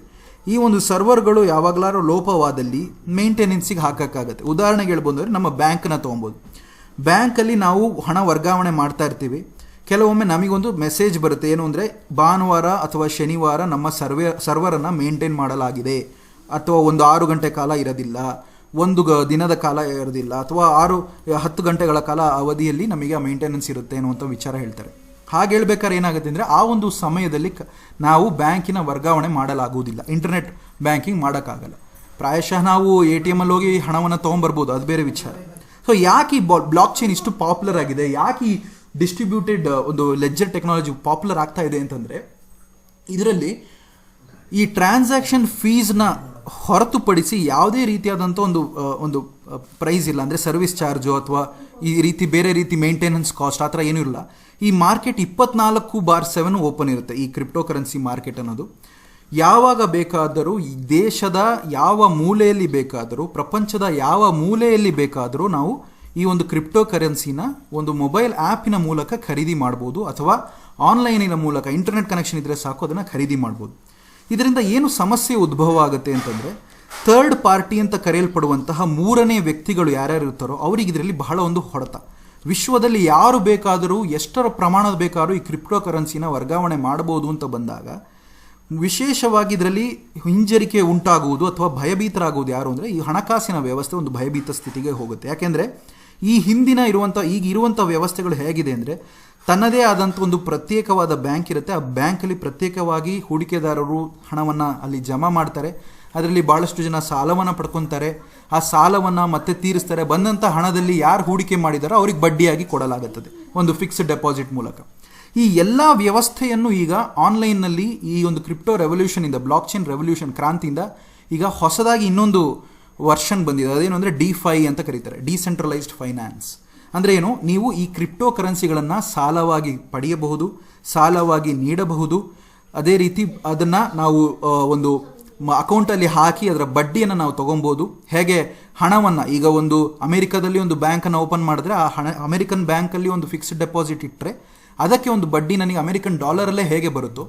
ಈ ಒಂದು ಸರ್ವರ್ಗಳು ಯಾವಾಗಲಾರು ಲೋಪವಾದಲ್ಲಿ ಮೇಂಟೆನೆನ್ಸಿಗೆ ಹಾಕೋಕ್ಕಾಗತ್ತೆ. ಉದಾಹರಣೆಗೆ ಹೇಳ್ಬೋದು ಅಂದರೆ ನಮ್ಮ ಬ್ಯಾಂಕನ್ನ ತೊಗೊಬೋದು. ಬ್ಯಾಂಕಲ್ಲಿ ನಾವು ಹಣ ವರ್ಗಾವಣೆ ಮಾಡ್ತಾ ಇರ್ತೀವಿ. ಕೆಲವೊಮ್ಮೆ ನಮಗೊಂದು ಮೆಸೇಜ್ ಬರುತ್ತೆ, ಏನು ಅಂದರೆ ಭಾನುವಾರ ಅಥವಾ ಶನಿವಾರ ನಮ್ಮ ಸರ್ವರನ್ನು ಮೇಂಟೈನ್ ಮಾಡಲಾಗಿದೆ, ಅಥವಾ ಒಂದು 6 ಗಂಟೆ ಕಾಲ ಇರೋದಿಲ್ಲ, ಒಂದು ದಿನದ ಕಾಲ ಇರೋದಿಲ್ಲ, ಅಥವಾ 10 ಗಂಟೆಗಳ ಕಾಲ ಅವಧಿಯಲ್ಲಿ ನಮಗೆ ಮೇಂಟೆನೆನ್ಸ್ ಇರುತ್ತೆ ಅನ್ನುವಂಥ ವಿಚಾರ ಹೇಳ್ತಾರೆ. ಹಾಗೆ ಹೇಳ್ಬೇಕಾದ್ರೆ ಏನಾಗುತ್ತೆ ಅಂದರೆ ಆ ಒಂದು ಸಮಯದಲ್ಲಿ ನಾವು ಬ್ಯಾಂಕಿನ ವರ್ಗಾವಣೆ ಮಾಡಲಾಗುವುದಿಲ್ಲ, ಇಂಟರ್ನೆಟ್ ಬ್ಯಾಂಕಿಂಗ್ ಮಾಡೋಕ್ಕಾಗಲ್ಲ. ಪ್ರಾಯಶಃ ನಾವು ATM ಅಲ್ಲಿ ಹೋಗಿ ಹಣವನ್ನು ತೊಗೊಂಬರ್ಬೋದು, ಅದು ಬೇರೆ ವಿಚಾರ. ಸೊ ಯಾಕೆ ಈ ಬ್ಲಾಕ್ ಚೈನ್ ಇಷ್ಟು ಪಾಪ್ಯುಲರ್ ಆಗಿದೆ, ಯಾಕೆ ಈ ಡಿಸ್ಟ್ರಿಬ್ಯೂಟೆಡ್ ಒಂದು ಲೆಡ್ಜರ್ ಟೆಕ್ನಾಲಜಿ ಪಾಪ್ಯುಲರ್ ಆಗ್ತಾ ಇದೆ ಅಂತಂದರೆ, ಇದರಲ್ಲಿ ಈ ಟ್ರಾನ್ಸಾಕ್ಷನ್ ಫೀಸ್ನ ಹೊರತುಪಡಿಸಿ ಯಾವುದೇ ರೀತಿಯಾದಂಥ ಒಂದು ಪ್ರೈಸ್ ಇಲ್ಲ. ಅಂದರೆ ಸರ್ವಿಸ್ ಚಾರ್ಜು ಅಥವಾ ಈ ರೀತಿ ಬೇರೆ ರೀತಿ ಮೇಂಟೆನೆನ್ಸ್ ಕಾಸ್ಟ್ ಆ ಥರ ಏನೂ ಇಲ್ಲ. ಈ ಮಾರ್ಕೆಟ್ 24/7 ಓಪನ್ ಇರುತ್ತೆ. ಈ ಕ್ರಿಪ್ಟೋ ಕರೆನ್ಸಿ ಮಾರ್ಕೆಟ್ ಅನ್ನೋದು ಯಾವಾಗ ಬೇಕಾದರೂ ಈ ದೇಶದ ಯಾವ ಮೂಲೆಯಲ್ಲಿ ಬೇಕಾದರೂ, ಪ್ರಪಂಚದ ಯಾವ ಮೂಲೆಯಲ್ಲಿ ಬೇಕಾದರೂ ನಾವು ಈ ಒಂದು ಕ್ರಿಪ್ಟೋ ಕರೆನ್ಸಿನ ಒಂದು ಮೊಬೈಲ್ ಆ್ಯಪಿನ ಮೂಲಕ ಖರೀದಿ ಮಾಡ್ಬೋದು, ಅಥವಾ ಆನ್ಲೈನಿನ ಮೂಲಕ ಇಂಟರ್ನೆಟ್ ಕನೆಕ್ಷನ್ ಇದ್ದರೆ ಸಾಕು ಅದನ್ನು ಖರೀದಿ ಮಾಡ್ಬೋದು. ಇದರಿಂದ ಏನು ಸಮಸ್ಯೆ ಉದ್ಭವ ಆಗುತ್ತೆ ಅಂತಂದರೆ, ಥರ್ಡ್ ಪಾರ್ಟಿ ಅಂತ ಕರೆಯಲ್ಪಡುವಂತಹ ಮೂರನೇ ವ್ಯಕ್ತಿಗಳು ಯಾರ್ಯಾರು ಇರ್ತಾರೋ ಅವರಿಗೆ ಇದರಲ್ಲಿ ಬಹಳ ಒಂದು ಹೊಡೆತ. ವಿಶ್ವದಲ್ಲಿ ಯಾರು ಬೇಕಾದರೂ ಎಷ್ಟರ ಪ್ರಮಾಣದ ಬೇಕಾದರೂ ಈ ಕ್ರಿಪ್ಟೋ ಕರೆನ್ಸಿನ ವರ್ಗಾವಣೆ ಮಾಡಬಹುದು ಅಂತ ಬಂದಾಗ, ವಿಶೇಷವಾಗಿ ಇದರಲ್ಲಿ ಹಿಂಜರಿಕೆ ಉಂಟಾಗುವುದು ಅಥವಾ ಭಯಭೀತರಾಗುವುದು ಯಾರು ಅಂದರೆ, ಈ ಹಣಕಾಸಿನ ವ್ಯವಸ್ಥೆ ಒಂದು ಭಯಭೀತ ಸ್ಥಿತಿಗೆ ಹೋಗುತ್ತೆ. ಯಾಕೆಂದರೆ ಈ ಹಿಂದಿನ ಇರುವಂಥ ವ್ಯವಸ್ಥೆಗಳು ಹೇಗಿದೆ ಅಂದರೆ, ತನ್ನದೇ ಆದಂಥ ಒಂದು ಪ್ರತ್ಯೇಕವಾದ ಬ್ಯಾಂಕ್ ಇರುತ್ತೆ. ಆ ಬ್ಯಾಂಕಲ್ಲಿ ಪ್ರತ್ಯೇಕವಾಗಿ ಹೂಡಿಕೆದಾರರು ಹಣವನ್ನು ಅಲ್ಲಿ ಜಮಾ ಮಾಡ್ತಾರೆ. ಅದರಲ್ಲಿ ಭಾಳಷ್ಟು ಜನ ಸಾಲವನ್ನು ಪಡ್ಕೊತಾರೆ. ಆ ಸಾಲವನ್ನು ಮತ್ತೆ ತೀರಿಸ್ತಾರೆ. ಬಂದಂಥ ಹಣದಲ್ಲಿ ಯಾರು ಹೂಡಿಕೆ ಮಾಡಿದಾರೋ ಅವ್ರಿಗೆ ಬಡ್ಡಿಯಾಗಿ ಕೊಡಲಾಗುತ್ತದೆ ಒಂದು ಫಿಕ್ಸ್ಡ್ ಡೆಪಾಸಿಟ್ ಮೂಲಕ. ಈ ಎಲ್ಲ ವ್ಯವಸ್ಥೆಯನ್ನು ಈಗ ಆನ್ಲೈನ್ನಲ್ಲಿ ಈ ಒಂದು ಕ್ರಿಪ್ಟೋ ರೆವಲ್ಯೂಷನಿಂದ, ಬ್ಲಾಕ್ ಚೈನ್ ರೆವಲ್ಯೂಷನ್ ಕ್ರಾಂತಿಯಿಂದ ಈಗ ಹೊಸದಾಗಿ ಇನ್ನೊಂದು ವರ್ಷನ್ ಬಂದಿದೆ. ಅದೇನು ಅಂದರೆ ಡಿಫೈ ಅಂತ ಕರೀತಾರೆ, ಡಿಸೆಂಟ್ರಲೈಸ್ಡ್ ಫೈನಾನ್ಸ್. ಅಂದರೆ ಏನು, ನೀವು ಈ ಕ್ರಿಪ್ಟೋ ಕರೆನ್ಸಿಗಳನ್ನು ಸಾಲವಾಗಿ ಪಡೆಯಬಹುದು, ಸಾಲವಾಗಿ ನೀಡಬಹುದು. ಅದೇ ರೀತಿ ಅದನ್ನು ನಾವು ಒಂದು ಅಕೌಂಟಲ್ಲಿ ಹಾಕಿ ಅದರ ಬಡ್ಡಿಯನ್ನು ನಾವು ತೊಗೊಬೋದು. ಹೇಗೆ ಹಣವನ್ನು ಈಗ ಒಂದು ಅಮೆರಿಕದಲ್ಲಿ ಒಂದು ಬ್ಯಾಂಕನ್ನು ಓಪನ್ ಮಾಡಿದ್ರೆ ಆ ಅಮೆರಿಕನ್ ಬ್ಯಾಂಕಲ್ಲಿ ಒಂದು ಫಿಕ್ಸ್ಡ್ ಡೆಪಾಸಿಟ್ ಇಟ್ಟರೆ ಅದಕ್ಕೆ ಒಂದು ಬಡ್ಡಿ ನನಗೆ ಅಮೆರಿಕನ್ ಡಾಲರಲ್ಲೇ ಹೇಗೆ ಬರುತ್ತೋ,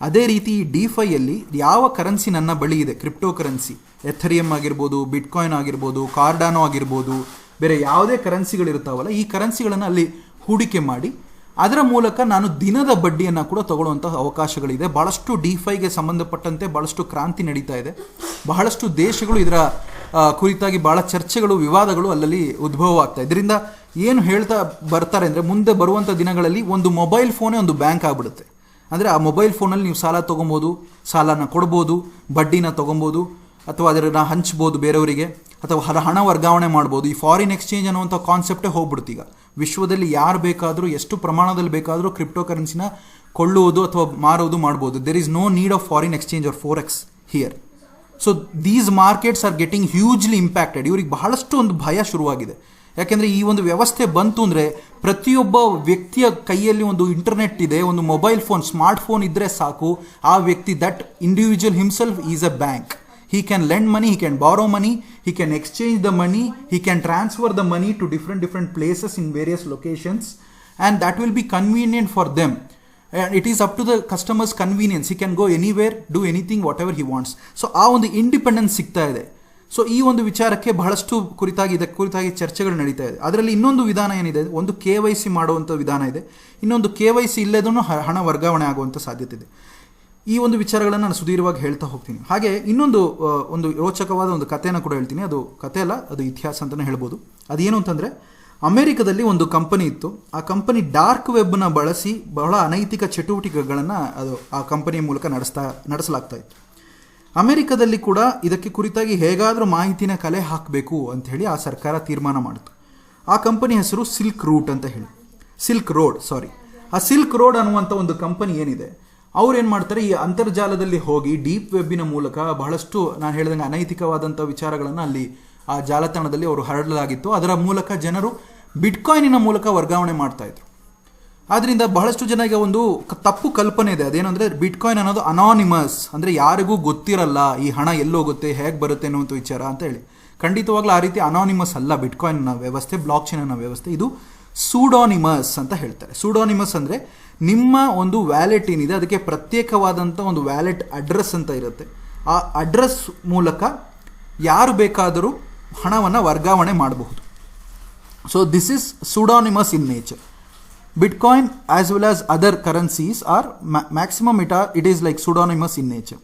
ಅದೇ ರೀತಿ ಈ ಡಿಫೈಯಲ್ಲಿ ಯಾವ ಕರೆನ್ಸಿ ನನ್ನ ಬಳಿ ಇದೆ, ಕ್ರಿಪ್ಟೋ ಕರೆನ್ಸಿ, ಎಥರಿಯಮ್ ಆಗಿರ್ಬೋದು, ಬಿಟ್ಕಾಯಿನ್ ಆಗಿರ್ಬೋದು, ಕಾರ್ಡಾನೋ ಆಗಿರ್ಬೋದು, ಬೇರೆ ಯಾವುದೇ ಕರೆನ್ಸಿಗಳಿರ್ತಾವಲ್ಲ, ಈ ಕರೆನ್ಸಿಗಳನ್ನು ಅಲ್ಲಿ ಹೂಡಿಕೆ ಮಾಡಿ ಅದರ ಮೂಲಕ ನಾನು ದಿನದ ಬಡ್ಡಿಯನ್ನು ಕೂಡ ತಗೊಳ್ಳುವಂಥ ಅವಕಾಶಗಳಿದೆ. ಭಾಳಷ್ಟು ಡಿಫೈಗೆ ಸಂಬಂಧಪಟ್ಟಂತೆ ಭಾಳಷ್ಟು ಕ್ರಾಂತಿ ನಡೀತಾ ಇದೆ. ಬಹಳಷ್ಟು ದೇಶಗಳು ಇದರ ಕುರಿತಾಗಿ ಭಾಳ ಚರ್ಚೆಗಳು, ವಿವಾದಗಳು ಅಲ್ಲಲ್ಲಿ ಉದ್ಭವ ಆಗ್ತಾ. ಇದರಿಂದ ಏನು ಹೇಳ್ತಾ ಬರ್ತಾರೆ ಅಂದರೆ, ಮುಂದೆ ಬರುವಂಥ ದಿನಗಳಲ್ಲಿ ಒಂದು ಮೊಬೈಲ್ ಫೋನೇ ಒಂದು ಬ್ಯಾಂಕ್ ಆಗಿಬಿಡುತ್ತೆ. ಅಂದರೆ ಆ ಮೊಬೈಲ್ ಫೋನಲ್ಲಿ ನೀವು ಸಾಲ ತೊಗೊಬೋದು, ಸಾಲನ ಕೊಡ್ಬೋದು, ಬಡ್ಡಿನ ತೊಗೊಬೋದು, ಅಥವಾ ಅದನ್ನು ಹಂಚ್ಬೋದು ಬೇರೆಯವರಿಗೆ, ಅಥವಾ ಹಣ ವರ್ಗಾವಣೆ ಮಾಡ್ಬೋದು. ಈ ಫಾರಿನ್ ಎಕ್ಸ್ಚೇಂಜ್ ಅನ್ನುವಂಥ ಕಾನ್ಸೆಪ್ಟೇ ಹೋಗ್ಬಿಡುತ್ತೆ. ಈಗ ವಿಶ್ವದಲ್ಲಿ ಯಾರು ಬೇಕಾದರೂ ಎಷ್ಟು ಪ್ರಮಾಣದಲ್ಲಿ ಬೇಕಾದರೂ ಕ್ರಿಪ್ಟೋ ಕರೆನ್ಸಿನ ಕೊಳ್ಳುವುದು ಅಥವಾ ಮಾರುವುದು ಮಾಡ್ಬೋದು. There is no need of foreign exchange or forex here. So these markets are getting hugely impacted. ಇವ್ರಿಗೆ ಬಹಳಷ್ಟು ಒಂದು ಭಯ ಶುರುವಾಗಿದೆ. ಯಾಕೆಂದರೆ ಈ ಒಂದು ವ್ಯವಸ್ಥೆ ಬಂತು ಅಂದರೆ ಪ್ರತಿಯೊಬ್ಬ ವ್ಯಕ್ತಿಯ ಕೈಯಲ್ಲಿ ಒಂದು ಇಂಟರ್ನೆಟ್ ಇದೆ, ಒಂದು ಮೊಬೈಲ್ ಫೋನ್, ಸ್ಮಾರ್ಟ್ ಫೋನ್ ಇದ್ದರೆ ಸಾಕು, ಆ ವ್ಯಕ್ತಿ, that individual himself is a bank. He can lend money, he can borrow money, he can exchange the money, he can transfer the money to different places in various locations, and that will be convenient for them. And it is up to the customer's convenience. He can go anywhere, do anything, whatever he wants. So ಆ ಒಂದು independence ಸಿಗ್ತಾ ಇದೆ. So ಈ ಒಂದು ವಿಚಾರಕ್ಕೆ ಬಹಳಷ್ಟು ಇದಕ್ಕೆ ಕುರಿತಾಗಿ ಚರ್ಚೆಗಳು ನಡೀತಾ ಇದೆ. ಅದರಲ್ಲಿ ಇನ್ನೊಂದು ವಿಧಾನ ಏನಿದೆ, ಒಂದು KYC ಮಾಡುವಂಥ ವಿಧಾನ ಇದೆ, ಇನ್ನೊಂದು KYC ಇಲ್ಲದೂ ಹಣ ವರ್ಗಾವಣೆ ಆಗುವಂಥ ಸಾಧ್ಯತೆ ಇದೆ. ಈ ಒಂದು ವಿಚಾರಗಳನ್ನು ನಾನು ಸುದೀರ್ಘವಾಗಿ ಹೇಳ್ತಾ ಹೋಗ್ತೀನಿ. ಹಾಗೆ ಇನ್ನೊಂದು ರೋಚಕವಾದ ಒಂದು ಕಥೆಯನ್ನು ಕೂಡ ಹೇಳ್ತೀನಿ. ಅದು ಕಥೆ ಅಲ್ಲ, ಅದು ಇತಿಹಾಸ ಅಂತಲೇ ಹೇಳ್ಬೋದು. ಅದೇನು ಅಂತಂದರೆ, ಅಮೆರಿಕದಲ್ಲಿ ಒಂದು ಕಂಪನಿ ಇತ್ತು. ಆ ಕಂಪನಿ ಡಾರ್ಕ್ ವೆಬ್ನ ಬಳಸಿ ಬಹಳ ಅನೈತಿಕ ಚಟುವಟಿಕೆಗಳನ್ನು ಆ ಕಂಪನಿಯ ಮೂಲಕ ನಡೆಸಲಾಗ್ತಾ ಇತ್ತು. ಅಮೆರಿಕದಲ್ಲಿ ಕೂಡ ಇದಕ್ಕೆ ಕುರಿತಾಗಿ ಹೇಗಾದರೂ ಮಾಹಿತಿನ ಕಲೆ ಹಾಕಬೇಕು ಅಂಥೇಳಿ ಆ ಸರ್ಕಾರ ತೀರ್ಮಾನ ಮಾಡಿತು. ಆ ಕಂಪನಿ ಹೆಸರು ಸಿಲ್ಕ್ ರೋಡ್. ಆ ಸಿಲ್ಕ್ ರೋಡ್ ಅನ್ನುವಂಥ ಒಂದು ಕಂಪನಿ ಏನಿದೆ, ಅವ್ರು ಏನು ಮಾಡ್ತಾರೆ, ಈ ಅಂತರ್ಜಾಲದಲ್ಲಿ ಹೋಗಿ ಡೀಪ್ ವೆಬ್ಬಿನ ಮೂಲಕ ಬಹಳಷ್ಟು ನಾನು ಹೇಳಿದಂಗೆ ಅನೈತಿಕವಾದಂಥ ವಿಚಾರಗಳನ್ನು ಅಲ್ಲಿ ಆ ಜಾಲತಾಣದಲ್ಲಿ ಅವರು ಹರಡಲಾಗಿತ್ತು. ಅದರ ಮೂಲಕ ಜನರು ಬಿಟ್ಕಾಯಿನಿನ ಮೂಲಕ ವರ್ಗಾವಣೆ ಮಾಡ್ತಾಯಿದ್ರು. ಆದ್ದರಿಂದ ಬಹಳಷ್ಟು ಜನರಿಗೆ ಒಂದು ತಪ್ಪು ಕಲ್ಪನೆ ಇದೆ. ಅದೇನೆಂದರೆ, ಬಿಟ್ಕಾಯಿನ್ ಅನ್ನೋದು ಅನಾನಿಮಸ್, ಅಂದರೆ ಯಾರಿಗೂ ಗೊತ್ತಿರಲ್ಲ ಈ ಹಣ ಎಲ್ಲೋಗುತ್ತೆ, ಹೇಗೆ ಬರುತ್ತೆ ಅನ್ನುವಂಥ ವಿಚಾರ ಅಂತ ಹೇಳಿ. ಖಂಡಿತವಾಗ್ಲೂ ಆ ರೀತಿ ಅನಾನಿಮಸ್ ಅಲ್ಲ ಬಿಟ್ಕಾಯಿನ್ನ ವ್ಯವಸ್ಥೆ, ಬ್ಲಾಕ್ ಚೈನ್ನ ವ್ಯವಸ್ಥೆ. ಇದು ಸೂಡೋನಿಮಸ್ ಅಂತ ಹೇಳ್ತಾರೆ. ಸೂಡೋನಿಮಸ್ ಅಂದರೆ ನಿಮ್ಮ ಒಂದು ವ್ಯಾಲೆಟ್ ಏನಿದೆ ಅದಕ್ಕೆ ಪ್ರತ್ಯೇಕವಾದಂಥ ಒಂದು ವ್ಯಾಲೆಟ್ ಅಡ್ರೆಸ್ ಅಂತ ಇರುತ್ತೆ. ಆ ಅಡ್ರೆಸ್ ಮೂಲಕ ಯಾರು ಬೇಕಾದರೂ ಹಣವನ್ನು ವರ್ಗಾವಣೆ ಮಾಡಬಹುದು. So this is pseudonymous in nature. Bitcoin as well as other currencies are maximum it is like pseudonymous in nature.